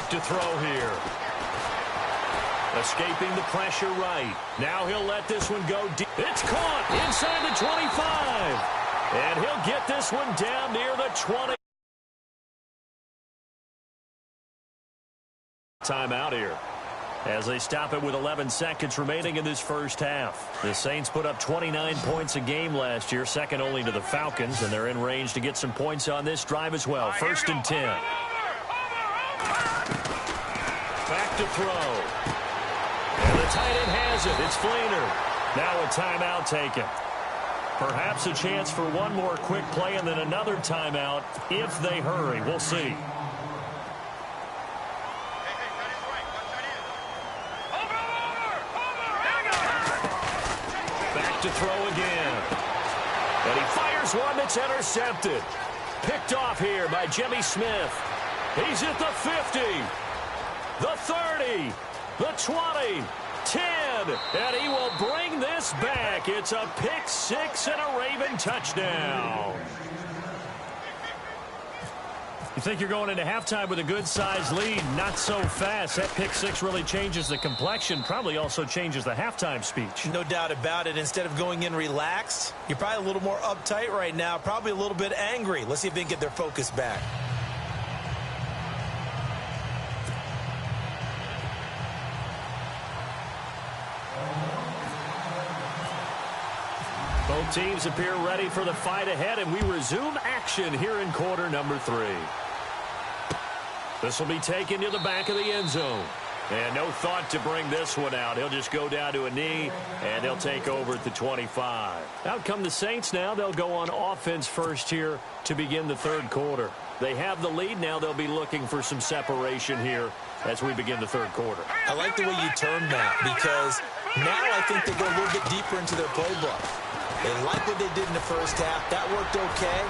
Back to throw here. Escaping the pressure right. Now he'll let this one go deep. It's caught inside the 25. And he'll get this one down near the 20. Timeout here as they stop it with 11 seconds remaining in this first half. The Saints put up 29 points a game last year, second only to the Falcons, and they're in range to get some points on this drive as well. First and 10. Back to throw. And the tight end has it. It's Fleener. Now a timeout taken. Perhaps a chance for one more quick play and then another timeout if they hurry. We'll see. To throw again. And he fires one that's intercepted. Picked off here by Jimmy Smith. He's at the 50, the 30, the 20, 10, and he will bring this back. It's a pick six and a Raven touchdown. You think you're going into halftime with a good-sized lead, not so fast. That pick six really changes the complexion, probably also changes the halftime speech. No doubt about it. Instead of going in relaxed, you're probably a little more uptight right now, probably a little bit angry. Let's see if they can get their focus back. Both teams appear ready for the fight ahead, and we resume action here in quarter number 3. This will be taken to the back of the end zone. And no thought to bring this one out. He'll just go down to a knee, and they'll take over at the 25. Out come the Saints now. They'll go on offense first here to begin the third quarter. They have the lead. Now they'll be looking for some separation here as we begin the third quarter. I like the way you termed that because now I think they go a little bit deeper into their playbook. They like what they did in the first half. That worked okay.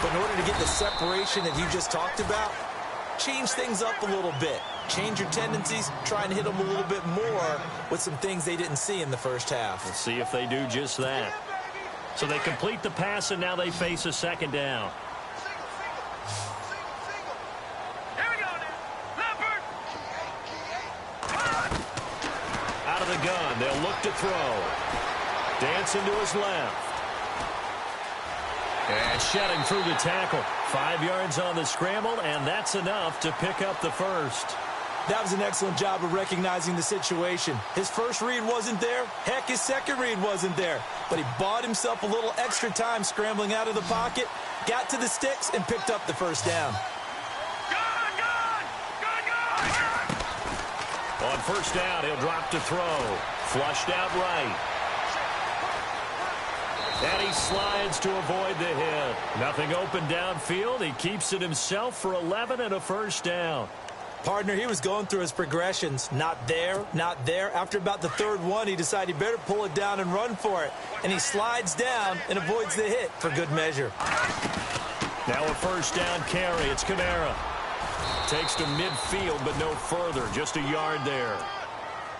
But in order to get the separation that you just talked about, change things up a little bit. Change your tendencies. Try and hit them a little bit more with some things they didn't see in the first half. Let's see if they do just that. So they complete the pass, and now they face a second down. Out of the gun. They'll look to throw. Dancing to his left. And shedding through the tackle. 5 yards on the scramble, and that's enough to pick up the first. That was an excellent job of recognizing the situation. His first read wasn't there. Heck, his second read wasn't there. But he bought himself a little extra time scrambling out of the pocket, got to the sticks, and picked up the first down. On first down, he'll drop to throw. Flushed out right. And he slides to avoid the hit. Nothing open downfield. He keeps it himself for 11 and a first down. Partner, he was going through his progressions. Not there, not there. After about the third one, he decided he better pull it down and run for it. And he slides down and avoids the hit for good measure. Now a first down carry. It's Kamara. Takes to midfield, but no further. Just a yard there.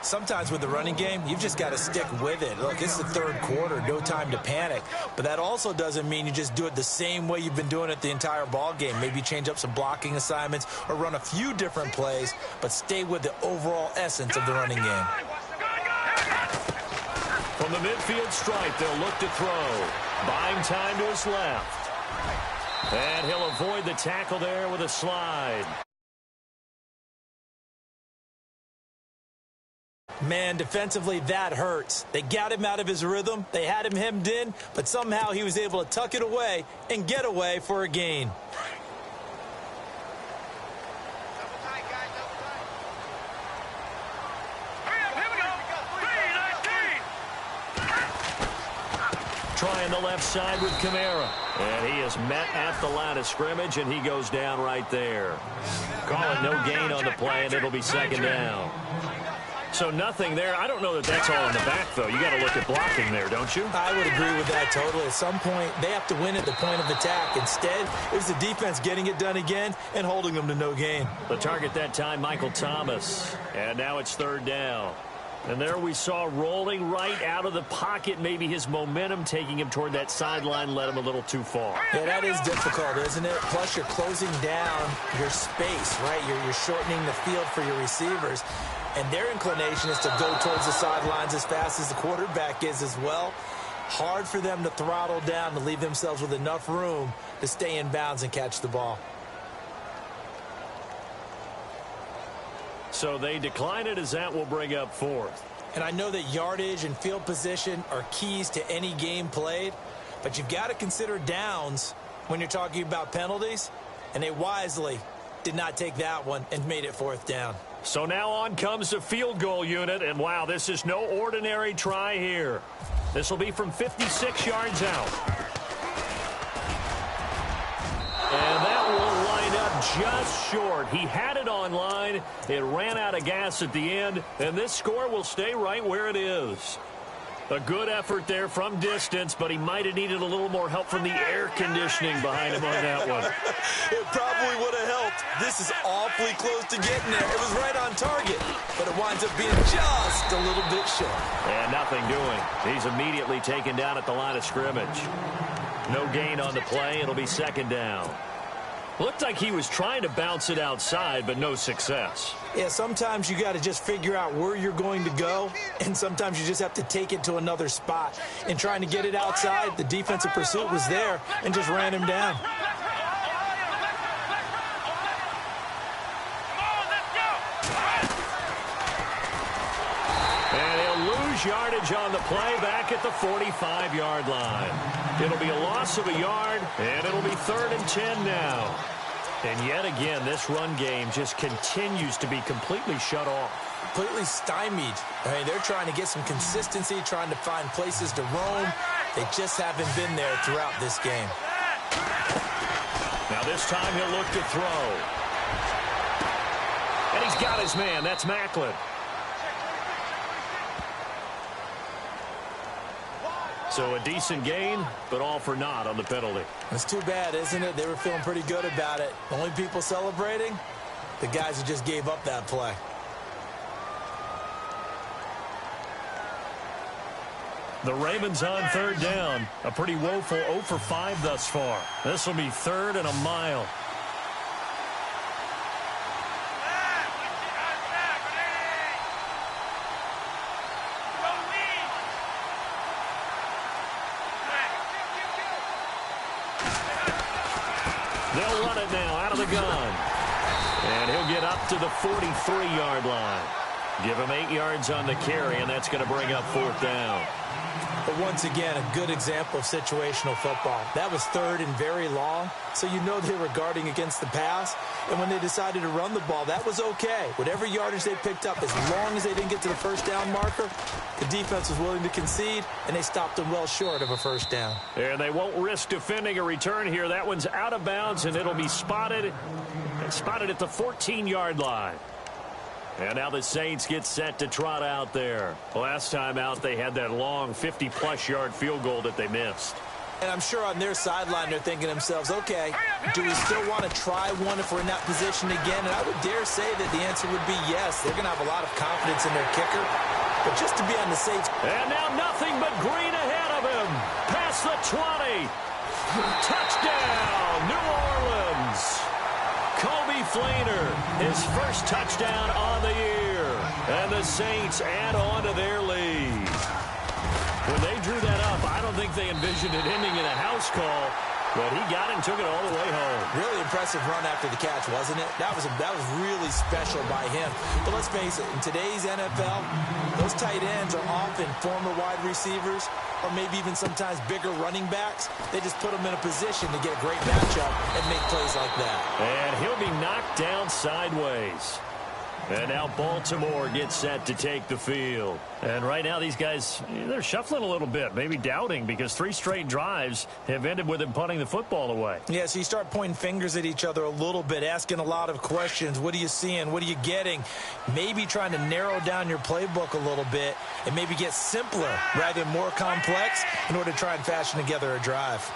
Sometimes with the running game, you've just got to stick with it. Look, it's the third quarter, no time to panic. But that also doesn't mean you just do it the same way you've been doing it the entire ball game. Maybe change up some blocking assignments or run a few different plays, but stay with the overall essence of the running game. From the midfield stripe, they'll look to throw. Buying time to his left. And he'll avoid the tackle there with a slide. Man, defensively, that hurts. They got him out of his rhythm. They had him hemmed in, but somehow he was able to tuck it away and get away for a gain. Trying the left side with Kamara. And he is met at the line of scrimmage, and he goes down right there. Call it no gain on the play, and it'll be second down. So nothing there. I don't know that that's all in the back, though. You got to look at blocking there, don't you? I would agree with that totally. At some point, they have to win at the point of attack. Instead, it was the defense getting it done again and holding them to no gain. The target that time, Michael Thomas. And now it's third down. And there we saw rolling right out of the pocket. Maybe his momentum taking him toward that sideline led him a little too far. Yeah, that is difficult, isn't it? Plus, you're closing down your space, right? You're shortening the field for your receivers. And their inclination is to go towards the sidelines as fast as the quarterback is as well. Hard for them to throttle down to leave themselves with enough room to stay in bounds and catch the ball. So they decline it as that will bring up fourth. And I know that yardage and field position are keys to any game played, but you've got to consider downs when you're talking about penalties, and they wisely did not take that one and made it fourth down. So now on comes the field goal unit, and wow, this is no ordinary try here. This will be from 56 yards out. And that will line up just short. He had it on line. It ran out of gas at the end, and this score will stay right where it is. A good effort there from distance, but he might have needed a little more help from the air conditioning behind him on that one. It probably would have helped. This is awfully close to getting there. It was right on target, but it winds up being just a little bit short. And nothing doing. He's immediately taken down at the line of scrimmage. No gain on the play. It'll be second down. Looked like he was trying to bounce it outside, but no success. Yeah, sometimes you got to just figure out where you're going to go, and sometimes you just have to take it to another spot. And trying to get it outside, the defensive pursuit was there and just ran him down. And he'll lose yardage on the play back at the 45-yard line. It'll be a loss of a yard, and it'll be 3rd and 10 now. And yet again, this run game just continues to be completely shut off. Completely stymied. I mean, they're trying to get some consistency, trying to find places to roam. They just haven't been there throughout this game. Now this time he'll look to throw. And he's got his man. That's Macklin. So a decent gain, but all for naught on the penalty. It's too bad, isn't it? They were feeling pretty good about it. The only people celebrating, the guys who just gave up that play. The Ravens on 3rd down. A pretty woeful 0 for 5 thus far. This will be 3rd and a mile. They'll run it now out of the gun. And he'll get up to the 43-yard line. Give him 8 yards on the carry, and that's going to bring up 4th down. But once again, a good example of situational football. That was 3rd and very long, so you know they were guarding against the pass. And when they decided to run the ball, that was okay. Whatever yardage they picked up, as long as they didn't get to the first down marker, the defense was willing to concede, and they stopped them well short of a first down. And they won't risk defending a return here. That one's out of bounds, and it'll be spotted at the 14-yard line. And now the Saints get set to trot out there. Last time out, they had that long 50-plus yard field goal that they missed. And I'm sure on their sideline they're thinking to themselves, okay, do we still want to try one if we're in that position again? And I would dare say that the answer would be yes. They're going to have a lot of confidence in their kicker. But just to be on the safe... And now nothing but green ahead of him. Past the 20. Touchdown, New Orleans. Kobe Fleener, his first touchdown on the year. And the Saints add on to their lead. When they drew that up, I don't think they envisioned it ending in a house call, but he got it and took it all the way home. Really impressive run after the catch, wasn't it? That was really special by him. But let's face it, in today's NFL, those tight ends are often former wide receivers or maybe even sometimes bigger running backs. They just put them in a position to get a great matchup and make plays like that. And he'll be knocked down sideways. And now Baltimore gets set to take the field. And right now these guys, they're shuffling a little bit, maybe doubting, because 3 straight drives have ended with them punting the football away. Yeah, so you start pointing fingers at each other a little bit, asking a lot of questions. What are you seeing? What are you getting? Maybe trying to narrow down your playbook a little bit and maybe get simpler rather than more complex in order to try and fashion together a drive.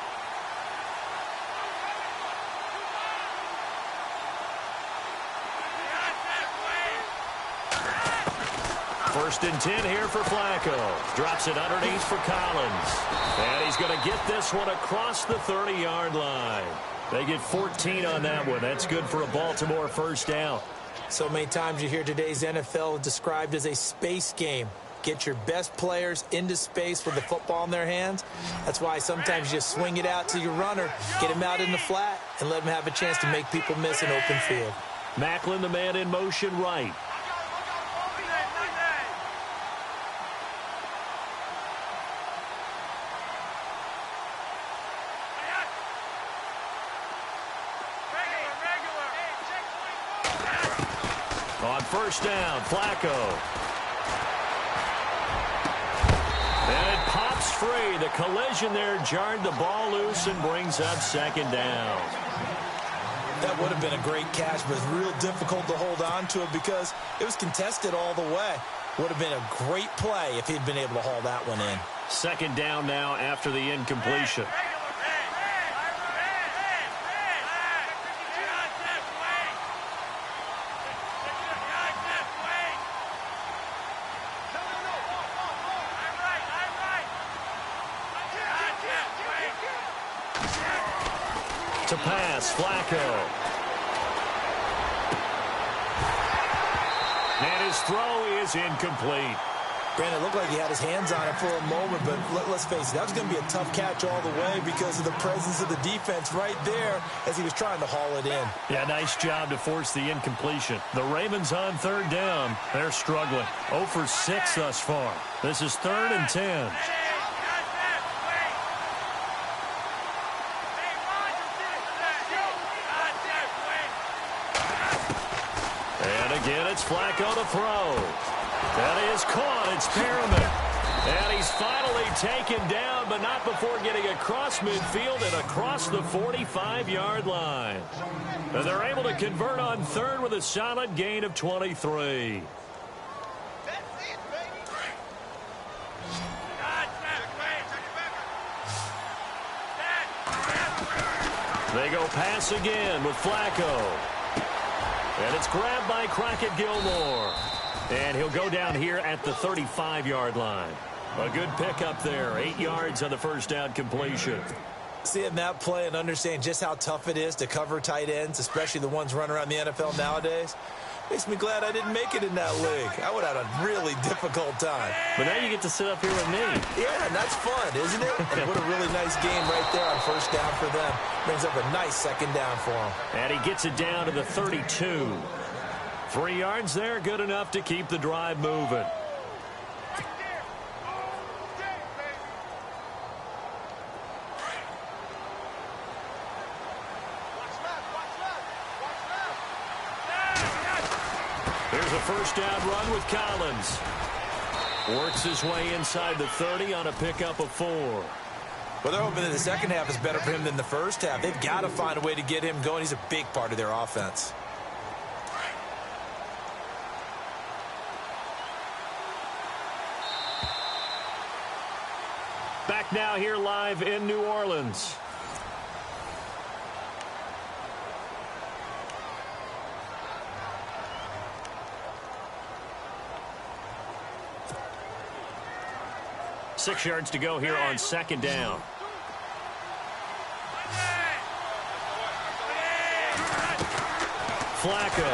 First and 10 here for Flacco. Drops it underneath for Collins. And he's going to get this one across the 30-yard line. They get 14 on that one. That's good for a Baltimore first down. So many times you hear today's NFL described as a space game. Get your best players into space with the football in their hands. That's why sometimes you just swing it out to your runner, get him out in the flat, and let him have a chance to make people miss an open field. Macklin, the man in motion right. On first down, Flacco. And it pops free. The collision there jarred the ball loose and brings up second down. That would have been a great catch, but it's real difficult to hold on to it because it was contested all the way. Would have been a great play if he'd been able to haul that one in. Second down now after the incompletion. To pass, Flacco. And his throw is incomplete. Brandon, it looked like he had his hands on it for a moment, but let's face it, that was going to be a tough catch all the way because of the presence of the defense right there as he was trying to haul it in. Yeah, nice job to force the incompletion. The Ravens on third down. They're struggling. 0 for 6 thus far. This is 3rd and 10. Again, it's Flacco to throw. That is caught. It's Perriman. And he's finally taken down, but not before getting across midfield and across the 45-yard line. And they're able to convert on third with a solid gain of 23. They go pass again with Flacco. And it's grabbed by Crockett Gilmore. And he'll go down here at the 35-yard line. A good pickup there. 8 yards on the first down completion. Seeing that play and understanding just how tough it is to cover tight ends, especially the ones running around the NFL nowadays, makes me glad I didn't make it in that league. I would have had a really difficult time. But now you get to sit up here with me. Yeah, and that's fun, isn't it? And what a really nice game right there on first down for them. Brings up a nice second down for him. And he gets it down to the 32. 3 yards there, good enough to keep the drive moving. Here's a first down run with Collins. Works his way inside the 30 on a pickup of 4. Well, they're hoping that the second half is better for him than the first half. They've got to find a way to get him going. He's a big part of their offense. Back now here live in New Orleans. Six yards to go here on second down. Flacco.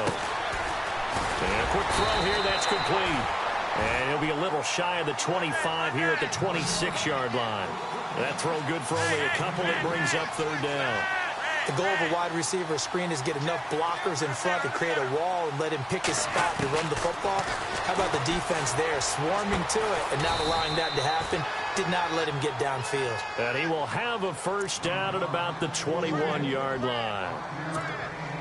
And a quick throw here, that's complete. And he'll be a little shy of the 25 here at the 26-yard line. That throw good for only a couple. It brings up third down. The goal of a wide receiver screen is get enough blockers in front to create a wall and let him pick his spot to run the football. How about the defense there, swarming to it and not allowing that to happen? Did not let him get downfield. And he will have a first down at about the 21-yard line.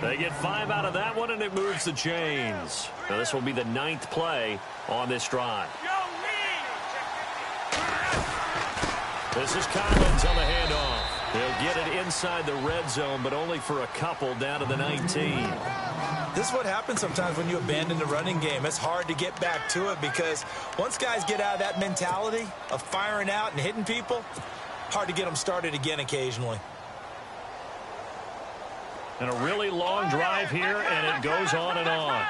They get 5 out of that one, and it moves the chains. Now, this will be the 9th play on this drive. This is Collins on the handoff. He'll get it inside the red zone, but only for a couple down to the 19. This is what happens sometimes when you abandon the running game. It's hard to get back to it because once guys get out of that mentality of firing out and hitting people, hard to get them started again occasionally. And a really long drive here, and it goes on and on.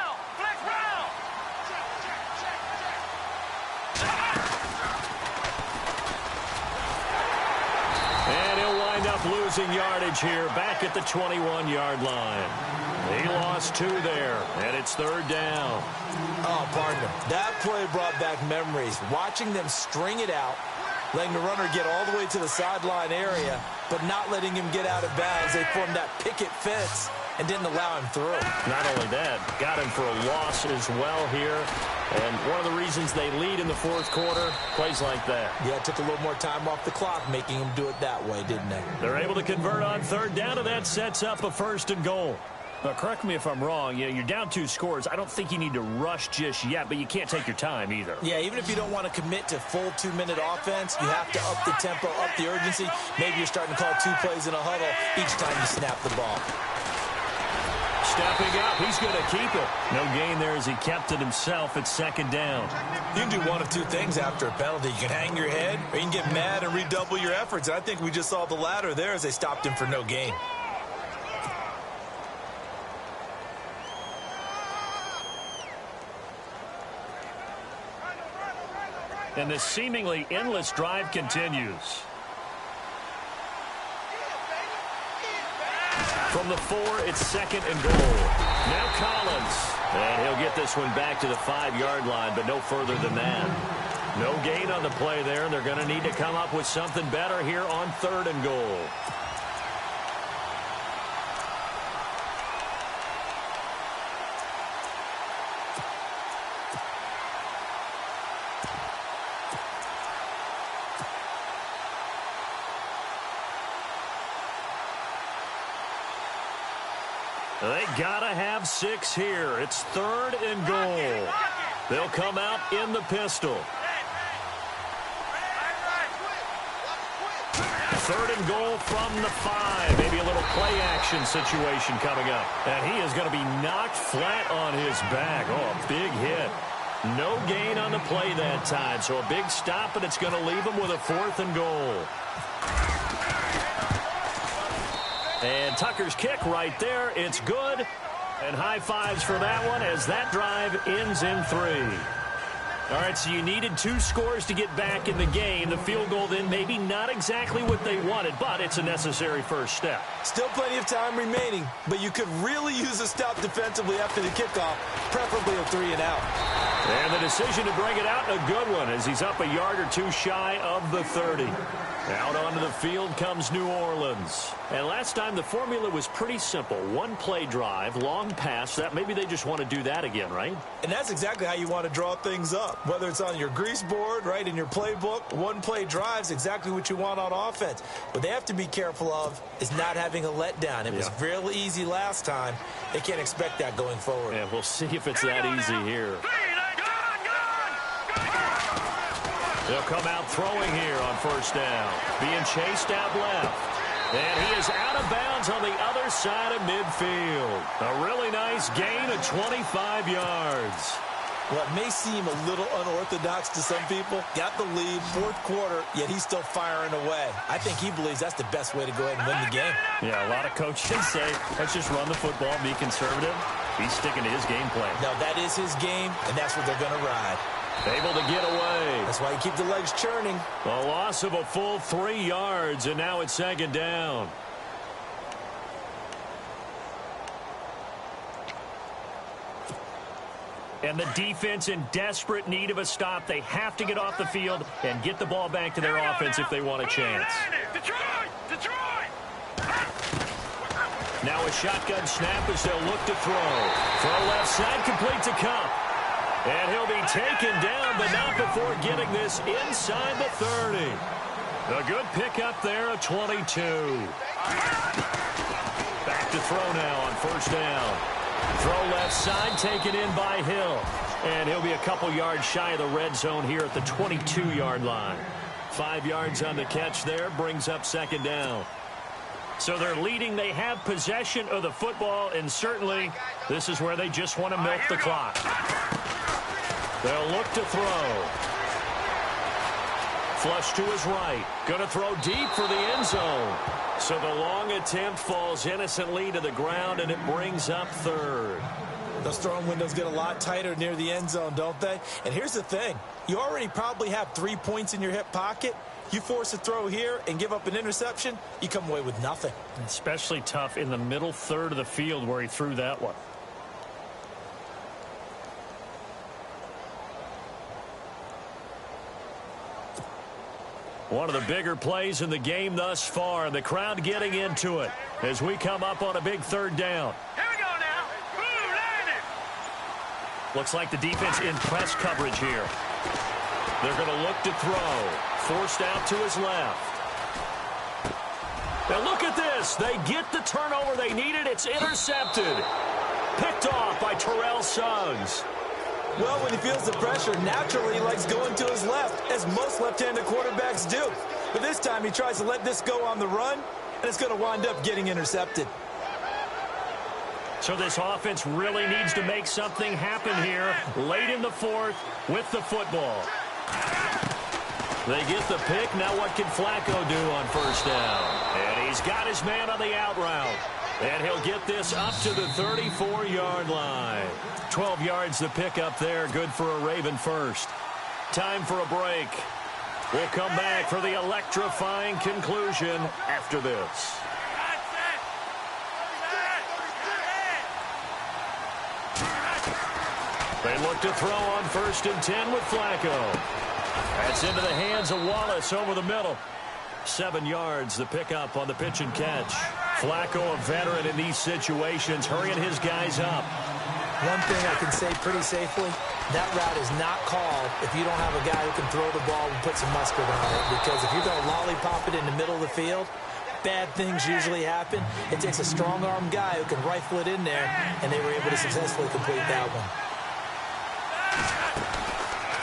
losing yardage here back at the 21-yard line. He lost 2 there, and it's 3rd down. Oh, partner, that play brought back memories. Watching them string it out, letting the runner get all the way to the sideline area, but not letting him get out of bounds. They formed that picket fence and didn't allow him through. Not only that, got him for a loss as well here. And one of the reasons they lead in the 4th quarter, plays like that. Yeah, it took a little more time off the clock, making him do it that way, didn't they? They're able to convert on 3rd down, and that sets up a 1st and goal. Now, correct me if I'm wrong. You're down 2 scores. I don't think you need to rush just yet, but you can't take your time either. Yeah, even if you don't want to commit to full 2-minute offense, you have to up the tempo, up the urgency. Maybe you're starting to call 2 plays in a huddle each time you snap the ball. Stepping up, he's going to keep it. No gain there as he kept it himself at 2nd down. You can do one of 2 things after a penalty. You can hang your head, or you can get mad and redouble your efforts. And I think we just saw the latter there as they stopped him for no gain. And this seemingly endless drive continues. From the 4, it's 2nd and goal. Now Collins. And he'll get this one back to the 5-yard line, but no further than that. No gain on the play there. They're going to need to come up with something better here on 3rd and goal. They gotta have 6 here. It's 3rd and goal. They'll come out in the pistol. 3rd and goal from the 5. Maybe a little play action situation coming up. And he is going to be knocked flat on his back. Oh, a big hit. No gain on the play that time. So a big stop, and it's going to leave him with a 4th and goal. And Tucker's kick right there. It's good. And high fives for that one as that drive ends in 3. All right, so you needed 2 scores to get back in the game. The field goal then maybe not exactly what they wanted, but it's a necessary first step. Still plenty of time remaining, but you could really use a stop defensively after the kickoff, preferably a 3 and out. And the decision to bring it out, a good one, as he's up a yard or 2 shy of the 30. Out onto the field comes New Orleans. And last time the formula was pretty simple. 1 play drive, long pass. That maybe they just want to do that again, right? And that's exactly how you want to draw things up. Whether it's on your grease board, right, in your playbook, 1 play drive is exactly what you want on offense. What they have to be careful of is not having a letdown. It was real easy last time. They can't expect that going forward. Yeah, we'll see if it's that easy here. They'll come out throwing here on 1st down. Being chased out left. And he is out of bounds on the other side of midfield. A really nice gain of 25 yards. Well, it may seem a little unorthodox to some people. Got the lead, 4th quarter, yet he's still firing away. I think he believes that's the best way to go ahead and win the game. Yeah, a lot of coaches say, let's just run the football, be conservative. He's sticking to his game plan. No, that is his game, and that's what they're going to ride. Able to get away. That's why you keep the legs churning. A loss of a full 3 yards, and now it's 2nd down. And the defense in desperate need of a stop. They have to get off the field and get the ball back to their offense if they want a chance. Now a shotgun snap as they'll look to throw. Throw left side, complete to Cup. And he'll be taken down, but not before getting this inside the 30. A good pickup there, a 22. Back to throw now on 1st down. Throw left side, taken in by Hill. And he'll be a couple yards shy of the red zone here at the 22-yard line. 5 yards on the catch there, brings up 2nd down. So they're leading. They have possession of the football, and certainly this is where they just want to milk the clock. They'll look to throw. Flush to his right. Going to throw deep for the end zone. So the long attempt falls innocently to the ground, and it brings up 3rd. Those throwing windows get a lot tighter near the end zone, don't they? And here's the thing. You already probably have 3 points in your hip pocket. You force a throw here and give up an interception, you come away with nothing. Especially tough in the middle third of the field where he threw that one. One of the bigger plays in the game thus far. The crowd getting into it as we come up on a big third down. Here we go now. Ooh, line it. Looks like the defense in press coverage here. They're going to look to throw. Forced out to his left. Now look at this. They get the turnover they needed. It's intercepted. Picked off by Terrell Suggs. Well, when he feels the pressure, naturally he likes going to his left, as most left-handed quarterbacks do. But this time he tries to let this go on the run, and it's going to wind up getting intercepted. So this offense really needs to make something happen here late in the fourth with the football. They get the pick. Now what can Flacco do on first down? And he's got his man on the out route. And he'll get this up to the 34-yard line. 12 yards to pick up there. Good for a Raven first. Time for a break. We'll come back for the electrifying conclusion after this. They look to throw on 1st and 10 with Flacco. That's into the hands of Wallace over the middle. 7 yards the pickup on the pitch and catch. Flacco, a veteran in these situations, hurrying his guys up. One thing I can say pretty safely, that route is not called if you don't have a guy who can throw the ball and put some mustard on it. Because if you're going to lollipop it in the middle of the field, bad things usually happen. It takes a strong-arm guy who can rifle it in there, and they were able to successfully complete that one.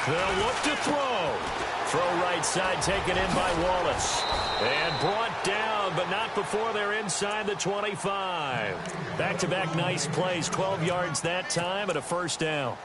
They'll look to throw. Throw right side taken in by Wallace. And brought down, but not before they're inside the 25. Back-to-back nice plays. 12 yards that time and a first down.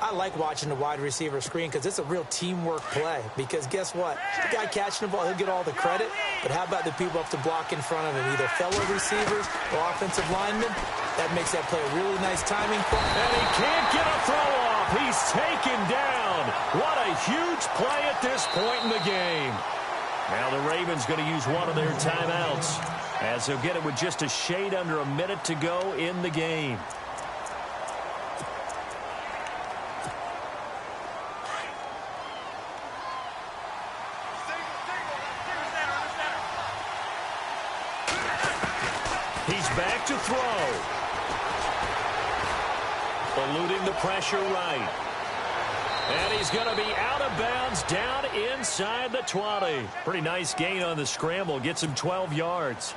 I like watching the wide receiver screen because it's a real teamwork play. Because guess what? The guy catching the ball, he'll get all the credit. But how about the people up to block in front of him? Either fellow receivers or offensive linemen. That makes that play a really nice timing play. And he can't get a throw off. He's taken down. What a huge play at this point in the game. Now the Ravens going to use one of their timeouts as they'll get it with just a shade under a minute to go in the game. He's back to throw. Eluding the pressure right. And he's going to be out of bounds down inside the 20. Pretty nice gain on the scramble. Gets him 12 yards.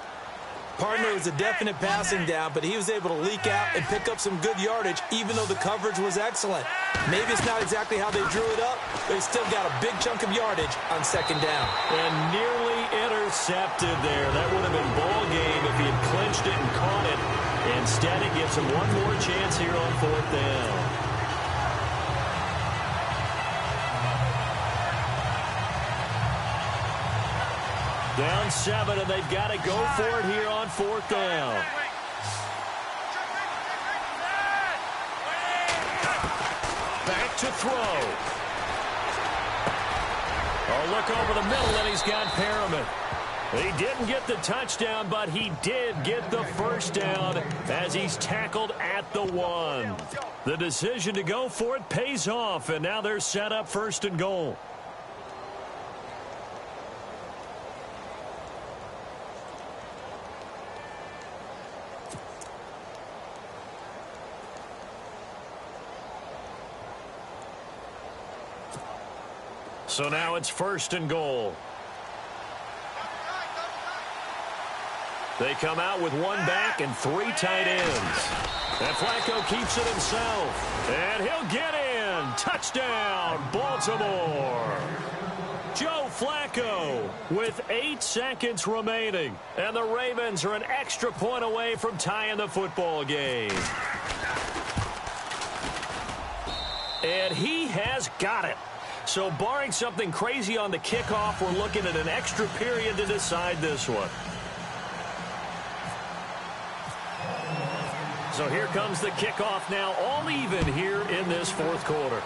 Partner was a definite passing down, but he was able to leak out and pick up some good yardage, even though the coverage was excellent. Maybe it's not exactly how they drew it up, but he still got a big chunk of yardage on 2nd down. And nearly intercepted there. That would have been ball game if he had clinched it and caught it. Instead, it gives him one more chance here on 4th down. Down 7, and they've got to go for it here on 4th down. Back to throw. Oh, look over the middle, and he's got Perriman. He didn't get the touchdown, but he did get the first down as he's tackled at the 1. The decision to go for it pays off, and now they're set up 1st and goal. So now it's 1st and goal. They come out with 1 back and 3 tight ends. And Flacco keeps it himself. And he'll get in. Touchdown, Baltimore. Joe Flacco with 8 seconds remaining. And the Ravens are an extra point away from tying the football game. And he has got it. So barring something crazy on the kickoff, we're looking at an extra period to decide this one. So here comes the kickoff now, all even here in this 4th quarter.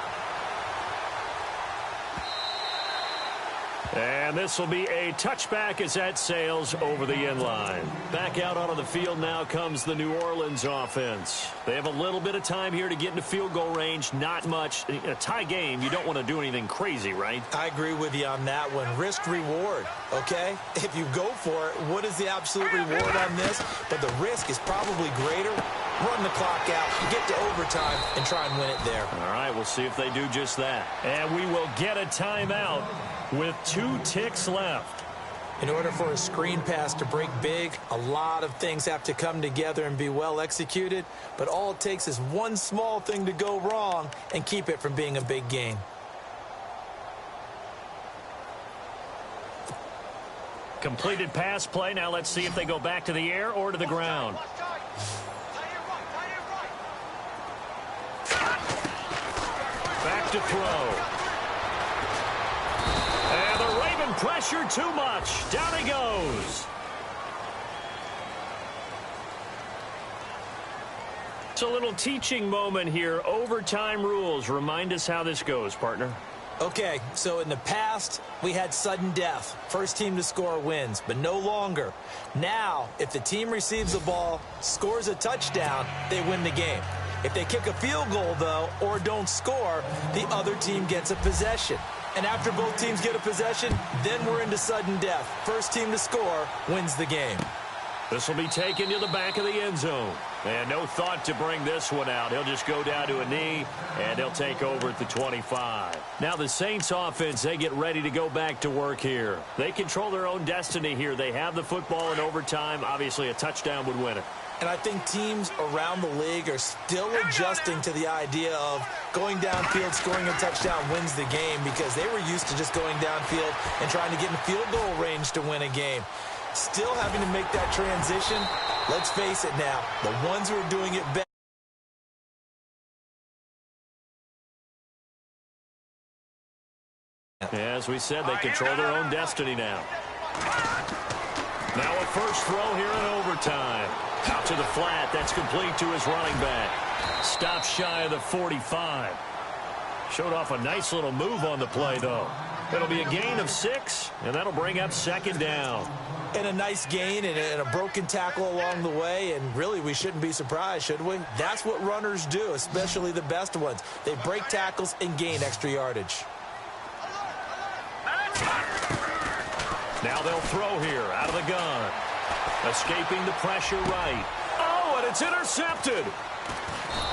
And this will be a touchback as that sails over the end line. Back out onto the field now comes the New Orleans offense. They have a little bit of time here to get into field goal range. Not much. In a tie game, you don't want to do anything crazy, right? I agree with you on that one. Risk-reward, okay? If you go for it, what is the absolute reward on this? But the risk is probably greater. Run the clock out, get to overtime, and try and win it there. All right, we'll see if they do just that. And we will get a timeout with 2 ticks left. In order for a screen pass to break big, a lot of things have to come together and be well executed, but all it takes is one small thing to go wrong and keep it from being a big game. Completed pass play. Now let's see if they go back to the air or to the ground. Back to throw. And the Raven pressure too much. Down he goes. It's a little teaching moment here. Overtime rules. Remind us how this goes, partner. Okay, so in the past, we had sudden death. First team to score wins, but no longer. Now, if the team receives the ball, scores a touchdown, they win the game. If they kick a field goal, though, or don't score, the other team gets a possession. And after both teams get a possession, then we're into sudden death. First team to score wins the game. This will be taken to the back of the end zone. And no thought to bring this one out. He'll just go down to a knee, and they'll take over at the 25. Now the Saints offense, they get ready to go back to work here. They control their own destiny here. They have the football in overtime. Obviously, a touchdown would win it. And I think teams around the league are still adjusting to the idea of going downfield, scoring a touchdown wins the game, because they were used to just going downfield and trying to get in field goal range to win a game. Still having to make that transition. Let's face it now, the ones who are doing it best. As we said, they control their own destiny now. Now a first throw here in overtime. Out to the flat. That's complete to his running back. Stop shy of the 45. Showed off a nice little move on the play, though. It'll be a gain of 6, and that'll bring up second down. And a nice gain and a broken tackle along the way, and really we shouldn't be surprised, should we? That's what runners do, especially the best ones. They break tackles and gain extra yardage. Now they'll throw here out of the gun. Escaping the pressure right. Oh, and it's intercepted.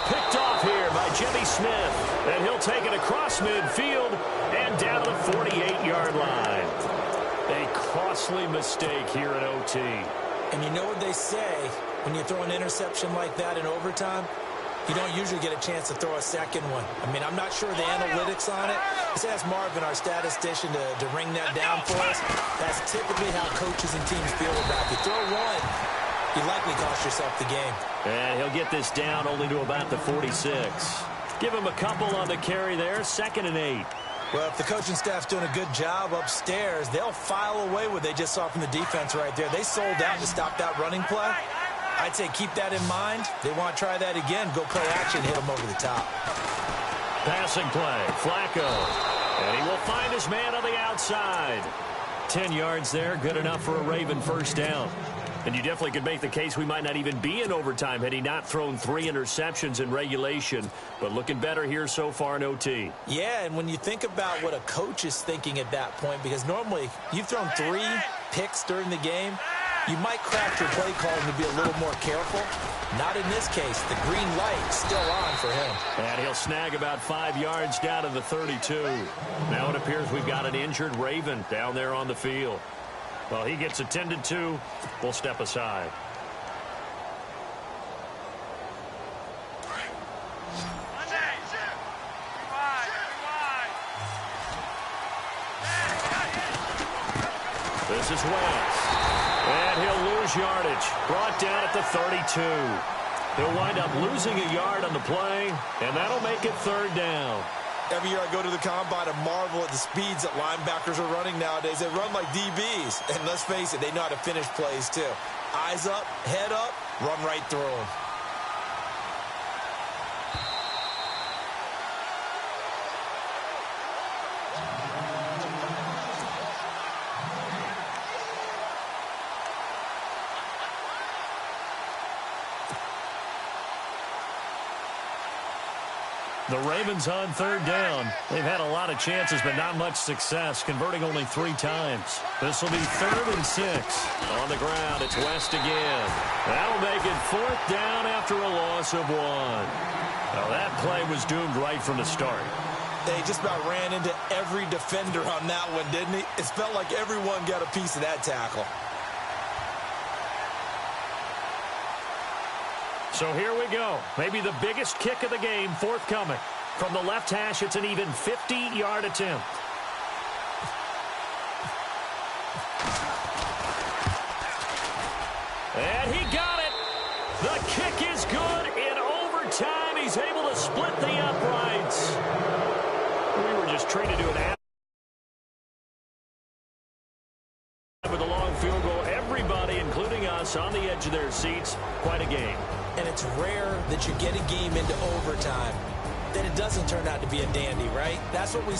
Picked off here by Jimmy Smith. And he'll take it across midfield and down to the 48-yard line. A costly mistake here in OT. And you know what they say, when you throw an interception like that in overtime, you don't usually get a chance to throw a second one. I mean, I'm not sure the analytics on it. Let's ask Marvin, our statistician, to ring that down for us. That's typically how coaches and teams feel about it. If you throw one, you likely cost yourself the game. And he'll get this down only to about the 46. Give him a couple on the carry there, 2nd and 8. Well, if the coaching staff's doing a good job upstairs, they'll file away what they just saw from the defense right there. They sold out to stop that running play. I'd say keep that in mind. They want to try that again. Go play action, hit them over the top. Passing play, Flacco. And he will find his man on the outside. 10 yards there, good enough for a Raven first down. And you definitely could make the case we might not even be in overtime had he not thrown 3 interceptions in regulation. But looking better here so far in OT. Yeah, and when you think about what a coach is thinking at that point, because normally you've thrown 3 picks during the game, you might craft your play calling to be a little more careful. Not in this case. The green light still on for him. And he'll snag about 5 yards down to the 32. Now it appears we've got an injured Raven down there on the field. Well, he gets attended to. We'll step aside. This is Wentz. And he'll lose yardage. Brought down at the 32. He'll wind up losing a yard on the play, and that'll make it 3rd down. Every year I go to the combine and marvel at the speeds that linebackers are running nowadays. They run like DBs. And let's face it, they know how to finish plays too. Eyes up, head up, run right through them. The Ravens on third down. They've had a lot of chances, but not much success, converting only 3 times. This will be 3rd and 6. On the ground, it's West again. That'll make it 4th down after a loss of 1. Now, that play was doomed right from the start. They just about ran into every defender on that one, didn't he? It felt like everyone got a piece of that tackle. So here we go. Maybe the biggest kick of the game forthcoming. From the left hash, it's an even 50-yard attempt. And he got it. The kick is good. In overtime, he's able to split the uprights. We were just treated to an with a long field goal. Everybody, including us, on the edge of their seats. Quite a game. And it's rare that you get a game into overtime, that it doesn't turn out to be a dandy, right? That's what we